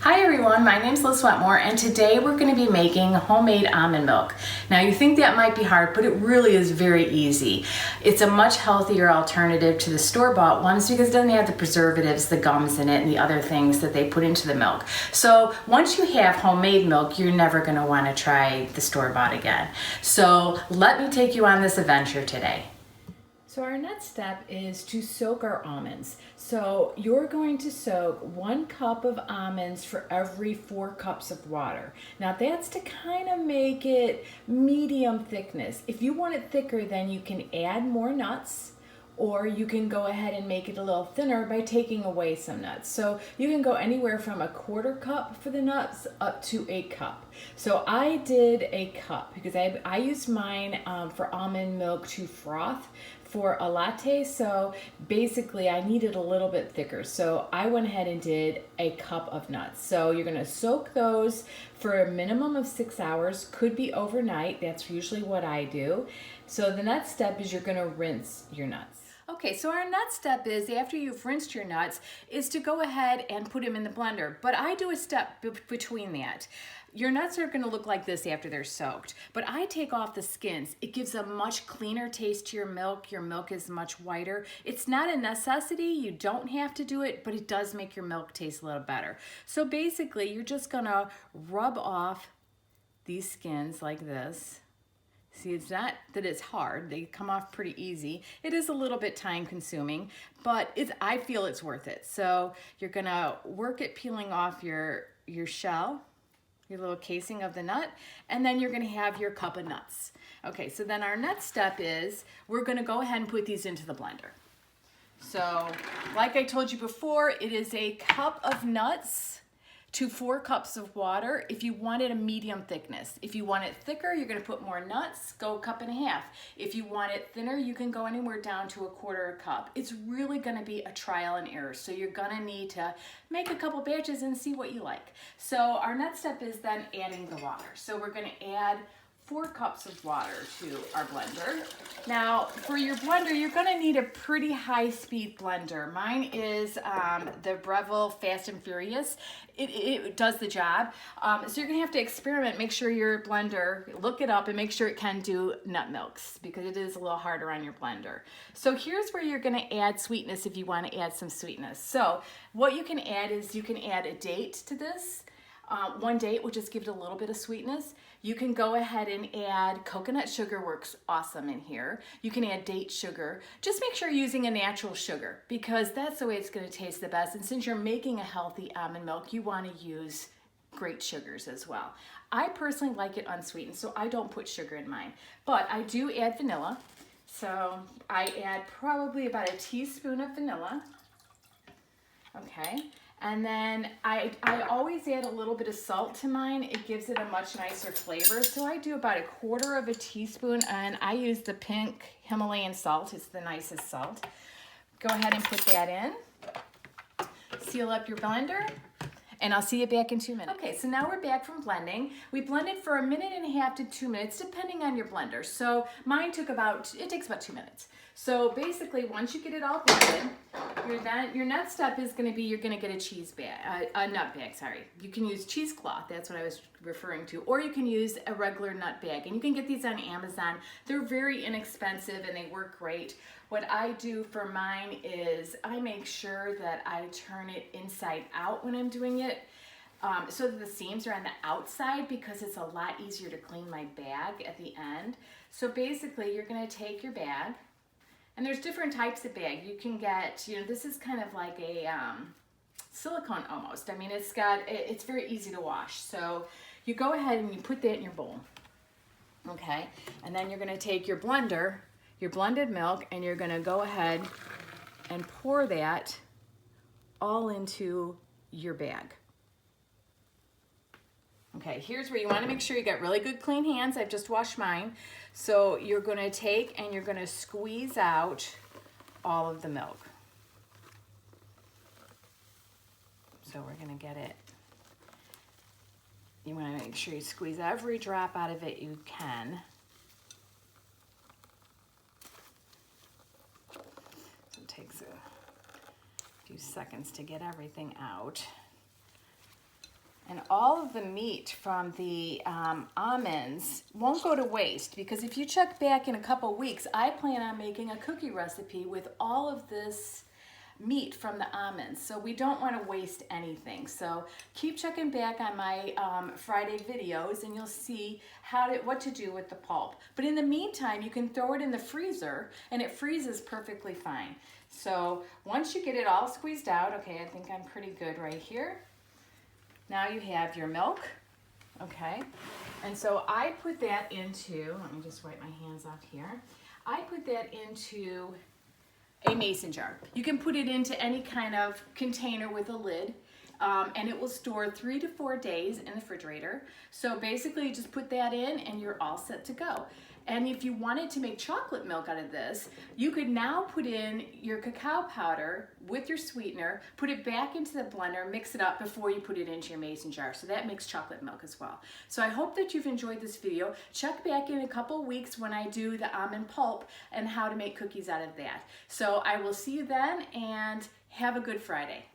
Hi everyone, my name is Liz Wetmore and today we're going to be making homemade almond milk. Now you think that might be hard, but it really is very easy. It's a much healthier alternative to the store-bought ones because it doesn't have the preservatives, the gums in it, and the other things that they put into the milk. So once you have homemade milk, you're never going to want to try the store-bought again. So let me take you on this adventure today. So our next step is to soak our almonds. So you're going to soak 1 cup of almonds for every 4 cups of water. Now that's to kind of make it medium thickness. If you want it thicker, then you can add more nuts, or you can go ahead and make it a little thinner by taking away some nuts. So you can go anywhere from 1/4 cup for the nuts up to 1 cup. So I did 1 cup because I used mine for almond milk to froth for a latte. So basically I needed a little bit thicker. So I went ahead and did 1 cup of nuts. So you're gonna soak those for a minimum of 6 hours, could be overnight. That's usually what I do. So the next step is you're gonna rinse your nuts. Okay, so our next step is, after you've rinsed your nuts, is to go ahead and put them in the blender. But I do a step between that. Your nuts are gonna look like this after they're soaked, but I take off the skins. It gives a much cleaner taste to your milk. Your milk is much whiter. It's not a necessity, you don't have to do it, but it does make your milk taste a little better. So basically, you're just gonna rub off these skins like this. See, it's not that it's hard. They come off pretty easy. It is a little bit time consuming, but I feel it's worth it. So you're gonna work at peeling off your shell, your little casing of the nut, and then you're gonna have your cup of nuts. Okay, so then our next step is we're gonna go ahead and put these into the blender. So like I told you before, it is 1 cup of nuts to 4 cups of water if you want it a medium thickness. If you want it thicker, you're gonna put more nuts, go 1.5 cups. If you want it thinner, you can go anywhere down to 1/4 cup. It's really gonna be a trial and error, so you're gonna need to make a couple batches and see what you like. So our next step is then adding the water. So we're gonna add 4 cups of water to our blender. Now, for your blender, you're gonna need a pretty high-speed blender. Mine is the Breville Fast and Furious. It does the job. So you're gonna have to experiment, make sure your blender, look it up and make sure it can do nut milks because it is a little harder on your blender. So here's where you're gonna add sweetness if you wanna add some sweetness. So what you can add is you can add a date to this. 1 date will just give it a little bit of sweetness. You can go ahead and add coconut sugar, works awesome in here. You can add date sugar. Just make sure you're using a natural sugar because that's the way it's gonna taste the best. And since you're making a healthy almond milk, you wanna use great sugars as well. I personally like it unsweetened, so I don't put sugar in mine. But I do add vanilla. So I add probably about 1 teaspoon of vanilla. Okay. And then I always add a little bit of salt to mine. It gives it a much nicer flavor. So I do about 1/4 teaspoon, and I use the pink Himalayan salt. It's the nicest salt. Go ahead and put that in. Seal up your blender, and I'll see you back in 2 minutes. Okay, so now we're back from blending. We blended for 1.5 to 2 minutes, depending on your blender. So mine takes about 2 minutes. So basically, once you get it all blended, your next step is going to be you're going to get a nut bag. Sorry, you can use cheesecloth. That's what I was referring to, or you can use a regular nut bag, and you can get these on Amazon. They're very inexpensive and they work great. What I do for mine is I make sure that I turn it inside out when I'm doing it, so that the seams are on the outside because it's a lot easier to clean my bag at the end. So basically, you're going to take your bag. And there's different types of bag. You can get, this is kind of like a silicone almost. I mean, it's very easy to wash. So you go ahead and you put that in your bowl, okay? And then you're gonna take your blender, your blended milk, and you're gonna go ahead and pour that all into your bag. Okay, here's where you want to make sure you got really good clean hands. I've just washed mine. So you're going to take and you're going to squeeze out all of the milk. So we're going to get it. You want to make sure you squeeze every drop out of it you can. So it takes a few seconds to get everything out. And all of the meat from the almonds won't go to waste, because if you check back in a couple weeks, I plan on making a cookie recipe with all of this meat from the almonds. So we don't want to waste anything. So keep checking back on my Friday videos and you'll see what to do with the pulp. But in the meantime, you can throw it in the freezer and it freezes perfectly fine. So once you get it all squeezed out, okay, I think I'm pretty good right here. Now you have your milk, okay? And so I put that into, let me just wipe my hands off here. I put that into a mason jar. You can put it into any kind of container with a lid, and it will store 3 to 4 days in the refrigerator. So basically you just put that in and you're all set to go. And if you wanted to make chocolate milk out of this, you could now put in your cacao powder with your sweetener, put it back into the blender, mix it up before you put it into your mason jar. So that makes chocolate milk as well. So I hope that you've enjoyed this video. Check back in a couple weeks when I do the almond pulp and how to make cookies out of that. So I will see you then, and have a good Friday.